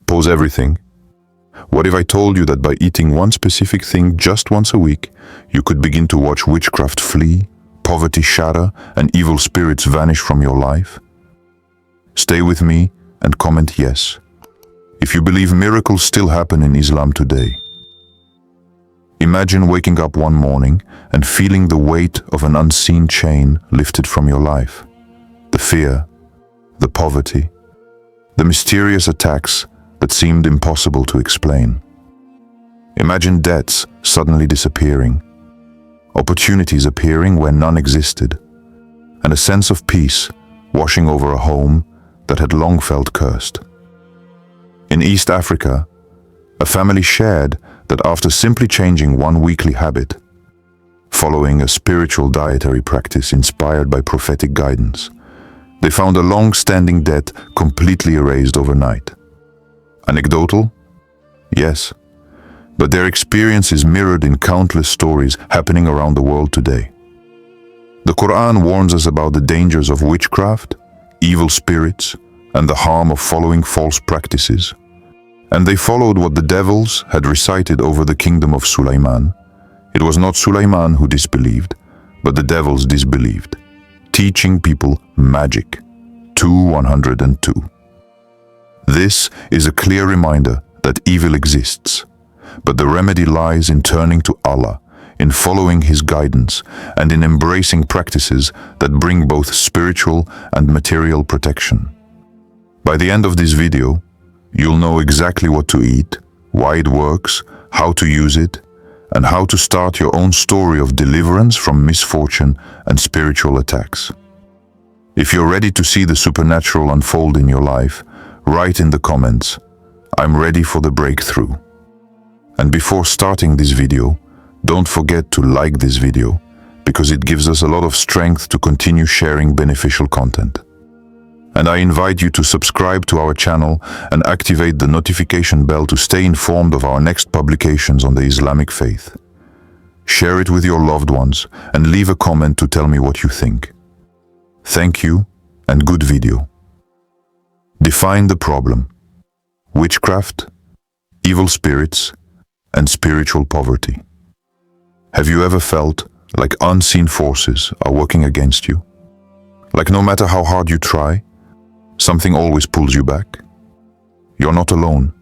Pause everything. What if I told you that by eating one specific thing just once a week, you could begin to watch witchcraft flee, poverty shatter, and evil spirits vanish from your life? Stay with me and comment yes, if you believe miracles still happen in Islam today. Imagine waking up one morning and feeling the weight of an unseen chain lifted from your life. The fear, the poverty, the mysterious attacks that seemed impossible to explain. Imagine debts suddenly disappearing, opportunities appearing where none existed, and a sense of peace washing over a home that had long felt cursed. In East Africa, a family shared that after simply changing one weekly habit, following a spiritual dietary practice inspired by prophetic guidance, they found a long-standing debt completely erased overnight. Anecdotal? Yes, but their experience is mirrored in countless stories happening around the world today. The Quran warns us about the dangers of witchcraft, evil spirits, and the harm of following false practices. And they followed what the devils had recited over the kingdom of Sulaiman. It was not Sulaiman who disbelieved, but the devils disbelieved, teaching people magic. 2:102. This is a clear reminder that evil exists, but the remedy lies in turning to Allah, in following His guidance, and in embracing practices that bring both spiritual and material protection. By the end of this video, you'll know exactly what to eat, why it works, how to use it, and how to start your own story of deliverance from misfortune and spiritual attacks. If you're ready to see the supernatural unfold in your life, write in the comments, "I'm ready for the breakthrough." And before starting this video, don't forget to like this video, because it gives us a lot of strength to continue sharing beneficial content. And I invite you to subscribe to our channel and activate the notification bell to stay informed of our next publications on the Islamic faith. Share it with your loved ones and leave a comment to tell me what you think. Thank you and good video. Define the problem: witchcraft, evil spirits, and spiritual poverty. Have you ever felt like unseen forces are working against you? Like no matter how hard you try, something always pulls you back? You're not alone.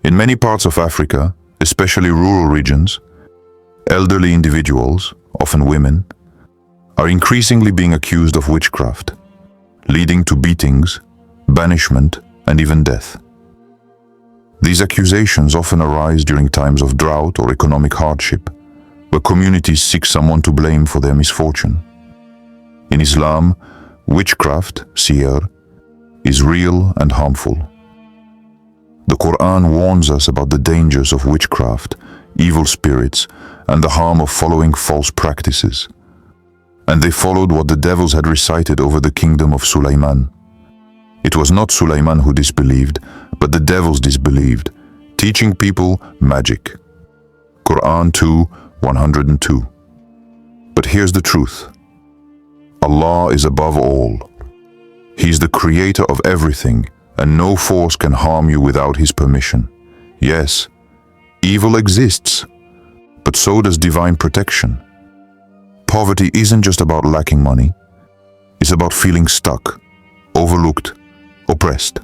In many parts of Africa, especially rural regions, elderly individuals, often women, are increasingly being accused of witchcraft, leading to beatings, banishment, and even death. These accusations often arise during times of drought or economic hardship, where communities seek someone to blame for their misfortune. In Islam, witchcraft, sihr, is real and harmful. The Quran warns us about the dangers of witchcraft, evil spirits, and the harm of following false practices. And they followed what the devils had recited over the kingdom of Sulaiman. It was not Sulaiman who disbelieved, but the devils disbelieved, teaching people magic. Quran 2:102. But here's the truth. Allah is above all. He's the creator of everything, and no force can harm you without His permission. Yes, evil exists, but so does divine protection. Poverty isn't just about lacking money. It's about feeling stuck, overlooked, oppressed.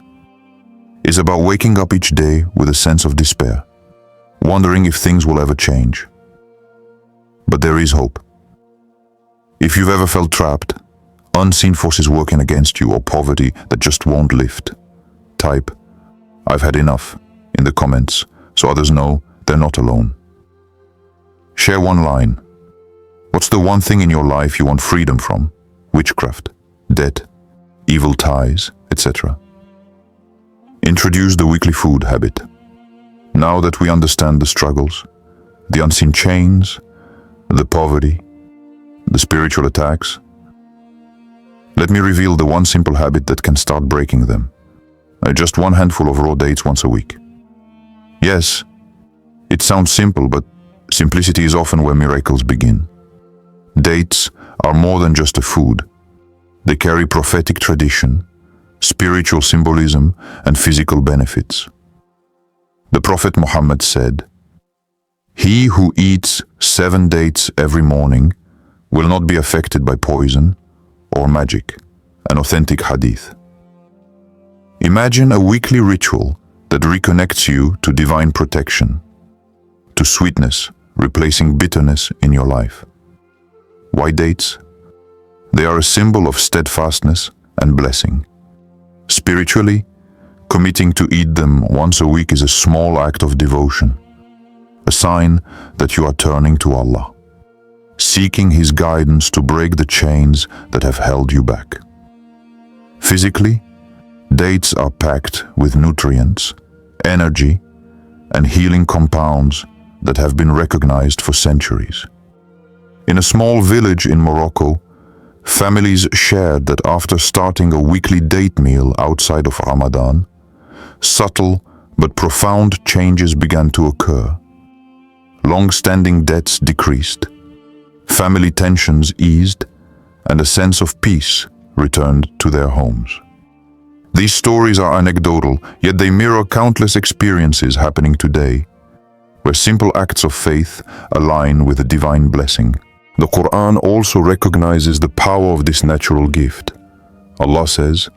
It's about waking up each day with a sense of despair, wondering if things will ever change. But there is hope. If you've ever felt trapped, unseen forces working against you, or poverty that just won't lift, type, "I've had enough," in the comments so others know they're not alone. Share one line. What's the one thing in your life you want freedom from? Witchcraft, debt, evil ties, etc. Introduce the weekly food habit. Now that we understand the struggles, the unseen chains, the poverty, the spiritual attacks, let me reveal the one simple habit that can start breaking them. Just one handful of raw dates once a week. Yes, it sounds simple, but simplicity is often where miracles begin. Dates are more than just a food. They carry prophetic tradition, spiritual symbolism, and physical benefits. The Prophet Muhammad said, "He who eats 7 dates every morning will not be affected by poison or magic," an authentic hadith. Imagine a weekly ritual that reconnects you to divine protection, to sweetness, replacing bitterness in your life. Why dates? They are a symbol of steadfastness and blessing. Spiritually, committing to eat them once a week is a small act of devotion, a sign that you are turning to Allah, seeking His guidance to break the chains that have held you back. Physically, dates are packed with nutrients, energy, and healing compounds that have been recognized for centuries. In a small village in Morocco, families shared that after starting a weekly date meal outside of Ramadan, subtle but profound changes began to occur. Long-standing debts decreased, family tensions eased, and a sense of peace returned to their homes. These stories are anecdotal, yet they mirror countless experiences happening today, where simple acts of faith align with a divine blessing. The Quran also recognizes the power of this natural gift. Allah says,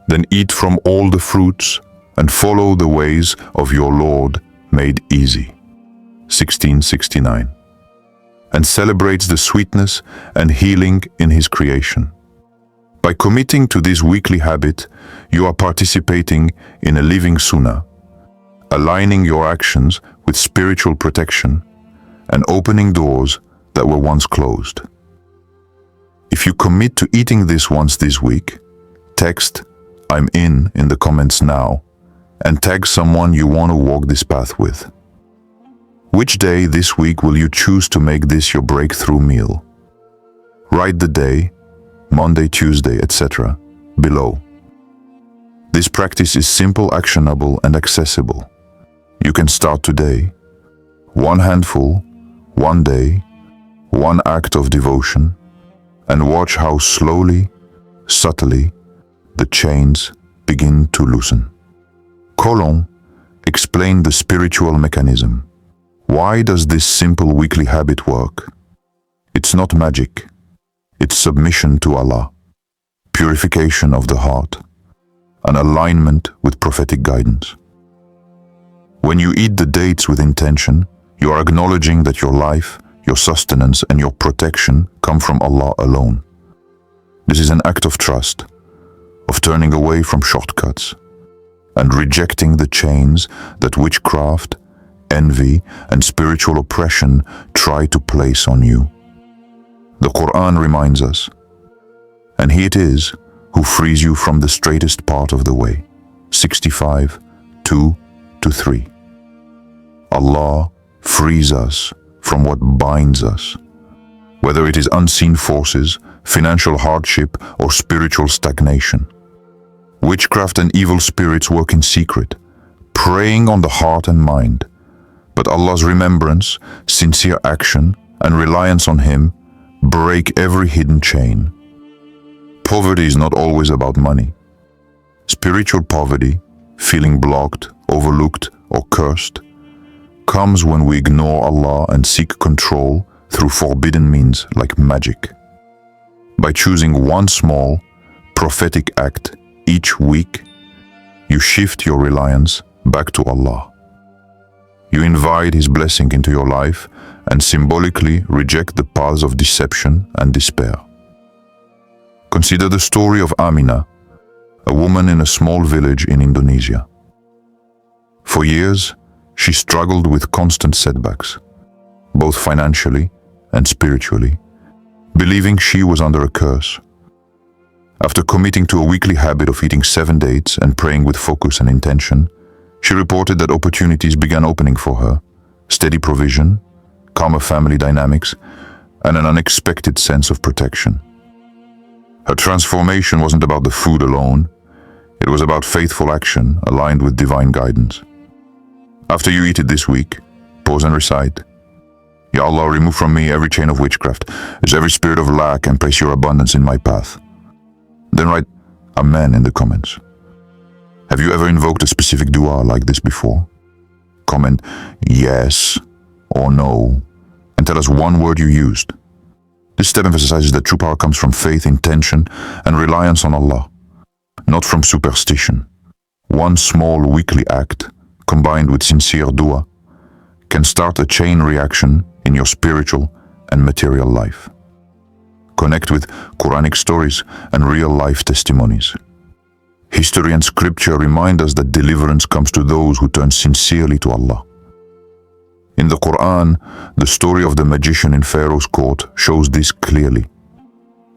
"Then eat from all the fruits and follow the ways of your Lord made easy." 1669. And celebrates the sweetness and healing in His creation. By committing to this weekly habit, you are participating in a living Sunnah, aligning your actions with spiritual protection and opening doors that were once closed. If you commit to eating this once this week, text "I'm in the comments now and tag someone you want to walk this path with. Which day this week will you choose to make this your breakthrough meal? Write the day, Monday, Tuesday, etc. below. This practice is simple, actionable, and accessible. You can start today. One handful, one day, one act of devotion, and watch how slowly, subtly, the chains begin to loosen. Colon explained the spiritual mechanism. Why does this simple weekly habit work? It's not magic. It's submission to Allah, purification of the heart, and alignment with prophetic guidance. When you eat the dates with intention, you are acknowledging that your life, your sustenance, and your protection come from Allah alone. This is an act of trust, of turning away from shortcuts, and rejecting the chains that witchcraft, envy, and spiritual oppression try to place on you. The Quran reminds us, "And He it is who frees you from the straightest part of the way." 65, 2-3. Allah frees us from what binds us, whether it is unseen forces, financial hardship, or spiritual stagnation. Witchcraft and evil spirits work in secret, preying on the heart and mind. But Allah's remembrance, sincere action, and reliance on Him break every hidden chain. Poverty is not always about money. Spiritual poverty, feeling blocked, overlooked, or cursed, comes when we ignore Allah and seek control through forbidden means like magic. By choosing one small, prophetic act each week, you shift your reliance back to Allah. You invite His blessing into your life and symbolically reject the paths of deception and despair. Consider the story of Amina, a woman in a small village in Indonesia. For years, she struggled with constant setbacks, both financially and spiritually, believing she was under a curse. After committing to a weekly habit of eating 7 dates and praying with focus and intention, she reported that opportunities began opening for her, steady provision, calmer family dynamics, and an unexpected sense of protection. Her transformation wasn't about the food alone, it was about faithful action aligned with divine guidance. After you eat it this week, pause and recite, "Ya Allah, remove from me every chain of witchcraft, every spirit of lack, and place your abundance in my path." Then write Amen in the comments. Have you ever invoked a specific dua like this before? Comment yes or no and tell us one word you used. This step emphasizes that true power comes from faith, intention, and reliance on Allah, not from superstition. One small weekly act, combined with sincere dua, can start a chain reaction in your spiritual and material life. Connect with Qur'anic stories and real-life testimonies. History and scripture remind us that deliverance comes to those who turn sincerely to Allah. In the Quran, the story of the magician in Pharaoh's court shows this clearly.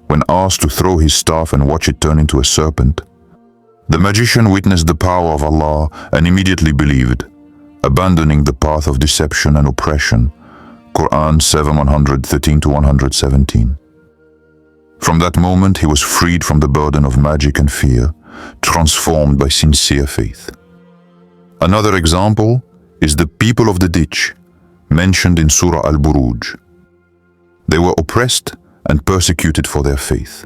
When asked to throw his staff and watch it turn into a serpent, the magician witnessed the power of Allah and immediately believed, abandoning the path of deception and oppression. Quran 7:113-117. From that moment, he was freed from the burden of magic and fear, transformed by sincere faith. Another example is the people of the ditch, mentioned in Surah Al-Buruj. They were oppressed and persecuted for their faith,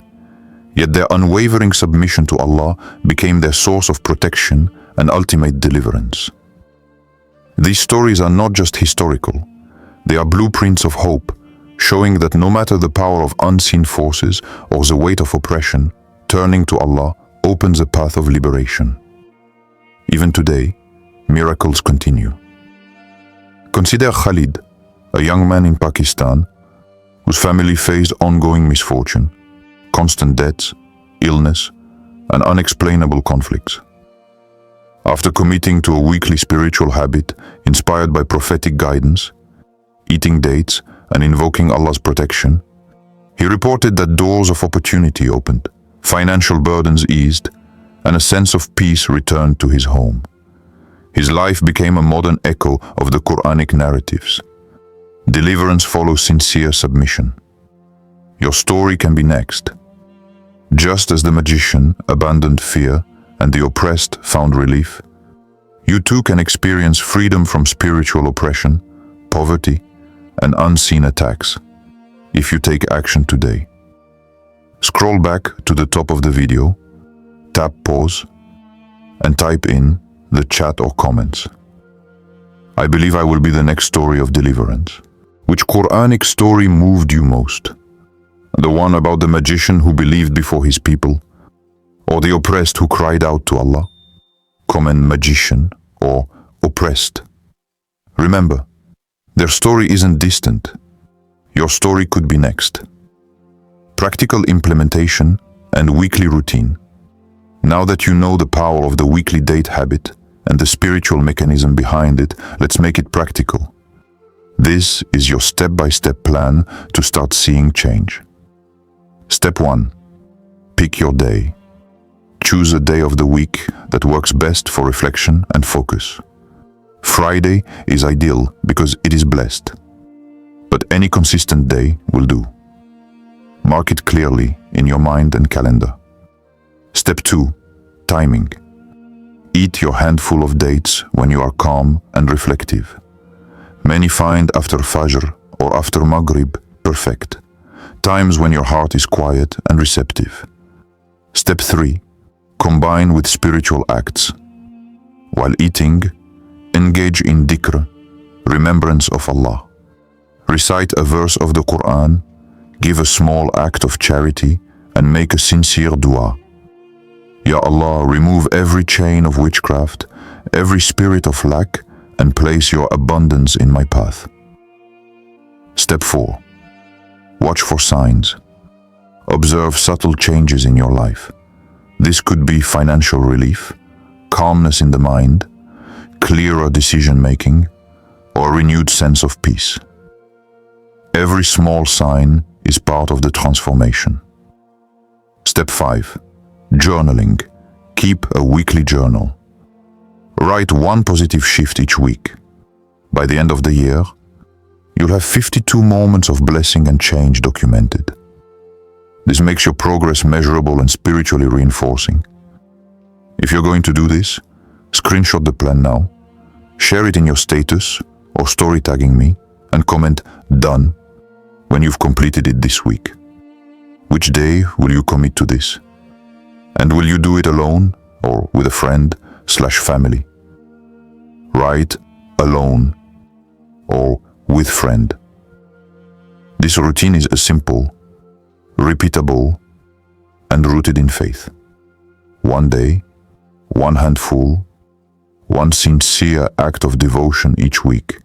yet their unwavering submission to Allah became their source of protection and ultimate deliverance. These stories are not just historical, they are blueprints of hope, showing that no matter the power of unseen forces or the weight of oppression, turning to Allah opens a path of liberation. Even today, miracles continue. Consider Khalid, a young man in Pakistan whose family faced ongoing misfortune, constant debts, illness, and unexplainable conflicts. After committing to a weekly spiritual habit inspired by prophetic guidance, eating dates and invoking Allah's protection, he reported that doors of opportunity opened, financial burdens eased, and a sense of peace returned to his home. His life became a modern echo of the Qur'anic narratives. Deliverance follows sincere submission. Your story can be next. Just as the magician abandoned fear and the oppressed found relief, you too can experience freedom from spiritual oppression, poverty, and unseen attacks if you take action today. Scroll back to the top of the video, tap pause, and type in the chat or comments. I believe I will be the next story of deliverance. Which Qur'anic story moved you most? The one about the magician who believed before his people, or the oppressed who cried out to Allah? Comment magician or oppressed. Remember, their story isn't distant. Your story could be next. Practical implementation and weekly routine. Now that you know the power of the weekly date habit and the spiritual mechanism behind it, let's make it practical. This is your step-by-step plan to start seeing change. Step 1. Pick your day. Choose a day of the week that works best for reflection and focus. Friday is ideal because it is blessed, but any consistent day will do. Mark it clearly in your mind and calendar. Step 2. Timing. Eat your handful of dates when you are calm and reflective. Many find after Fajr or after Maghrib perfect, times when your heart is quiet and receptive. Step 3. Combine with spiritual acts. While eating, engage in dhikr, remembrance of Allah. Recite a verse of the Quran, give a small act of charity, and make a sincere dua. Ya Allah, remove every chain of witchcraft, every spirit of lack, and place your abundance in my path. Step 4. Watch for signs. Observe subtle changes in your life. This could be financial relief, calmness in the mind, clearer decision-making, or a renewed sense of peace. Every small sign is part of the transformation. Step 5. Journaling. Keep a weekly journal. Write one positive shift each week. By the end of the year, you'll have 52 moments of blessing and change documented. This makes your progress measurable and spiritually reinforcing. If you're going to do this, screenshot the plan now, share it in your status or story tagging me, and comment "Done" when you've completed it this week. Which day will you commit to this? And will you do it alone or with a friend friend/family. Write alone or with friend. This routine is simple, repeatable, and rooted in faith. One day, one handful, one sincere act of devotion each week,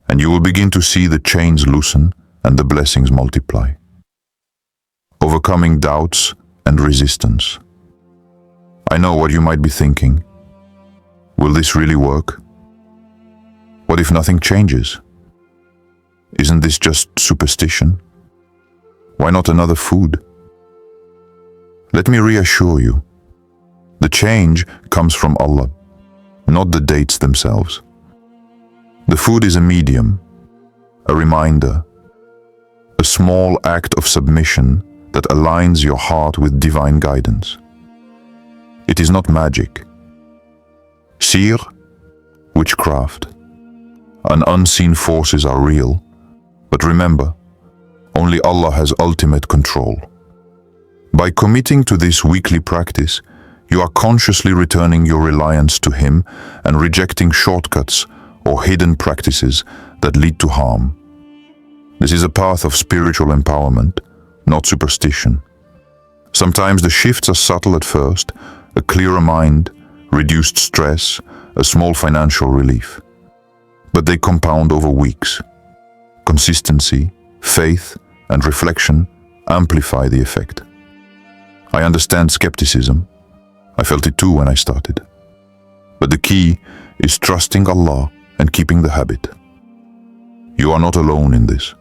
and you will begin to see the chains loosen and the blessings multiply. Overcoming doubts and resistance. I know what you might be thinking. Will this really work? What if nothing changes? Isn't this just superstition? Why not another food? Let me reassure you, the change comes from Allah, not the dates themselves. The food is a medium, a reminder, a small act of submission that aligns your heart with divine guidance. It is not magic. Sihr, witchcraft, and unseen forces are real, but remember, only Allah has ultimate control. By committing to this weekly practice, you are consciously returning your reliance to Him and rejecting shortcuts or hidden practices that lead to harm. This is a path of spiritual empowerment, not superstition. Sometimes the shifts are subtle at first, a clearer mind, reduced stress, a small financial relief. But they compound over weeks. Consistency, faith, and reflection amplify the effect. I understand skepticism. I felt it too when I started. But the key is trusting Allah and keeping the habit. You are not alone in this.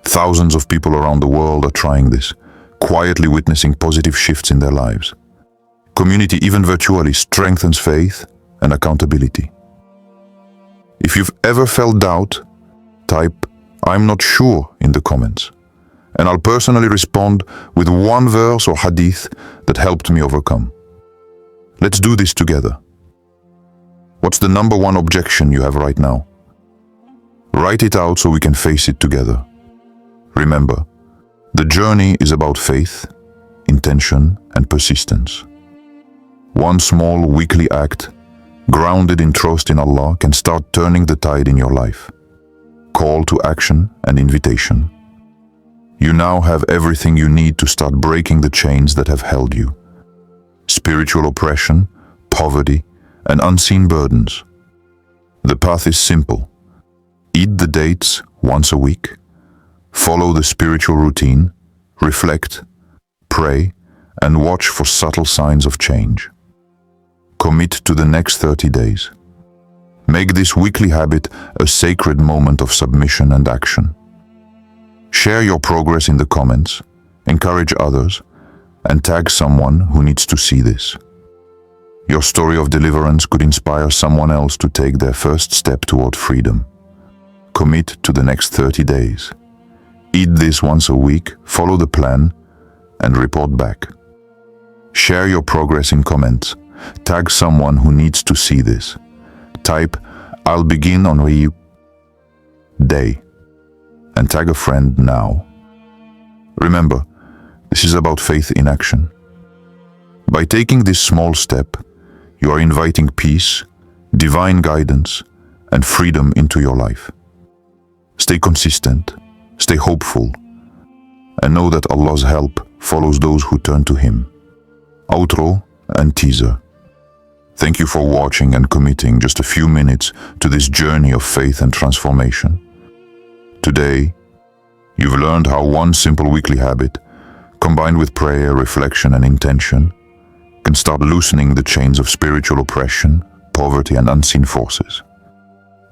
Thousands of people around the world are trying this, quietly witnessing positive shifts in their lives. Community, even virtually, strengthens faith and accountability. If you've ever felt doubt, type "I'm not sure" in the comments, and I'll personally respond with one verse or hadith that helped me overcome. Let's do this together. What's the number one objection you have right now? Write it out so we can face it together. Remember, the journey is about faith, intention, and persistence. One small weekly act, grounded in trust in Allah, can start turning the tide in your life. Call to action and invitation. You now have everything you need to start breaking the chains that have held you. Spiritual oppression, poverty, and unseen burdens. The path is simple. Eat the dates once a week. Follow the spiritual routine, reflect, pray, and watch for subtle signs of change. Commit to the next 30 days. Make this weekly habit a sacred moment of submission and action. Share your progress in the comments, encourage others, and tag someone who needs to see this. Your story of deliverance could inspire someone else to take their first step toward freedom. Commit to the next 30 days. Eat this once a week, follow the plan, and report back. Share your progress in comments. Tag someone who needs to see this. Type "I'll begin on day" and tag a friend now. Remember, this is about faith in action. By taking this small step, you are inviting peace, divine guidance, and freedom into your life. Stay consistent, stay hopeful, and know that Allah's help follows those who turn to Him. Outro and teaser. Thank you for watching and committing just a few minutes to this journey of faith and transformation. Today, you've learned how one simple weekly habit, combined with prayer, reflection, and intention, can start loosening the chains of spiritual oppression, poverty, and unseen forces.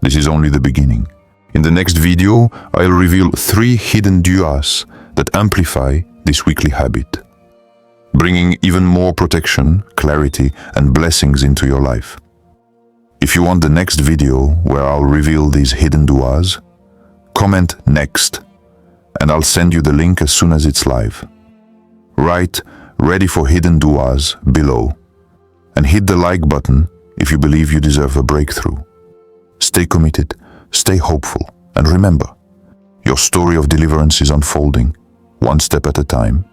This is only the beginning. In the next video, I'll reveal 3 hidden du'as that amplify this weekly habit, bringing even more protection, clarity, and blessings into your life. If you want the next video where I'll reveal these hidden du'as, comment "next" and I'll send you the link as soon as it's live. Write "ready for hidden du'as" below and hit the like button if you believe you deserve a breakthrough. Stay committed, stay hopeful, and remember, your story of deliverance is unfolding, one step at a time.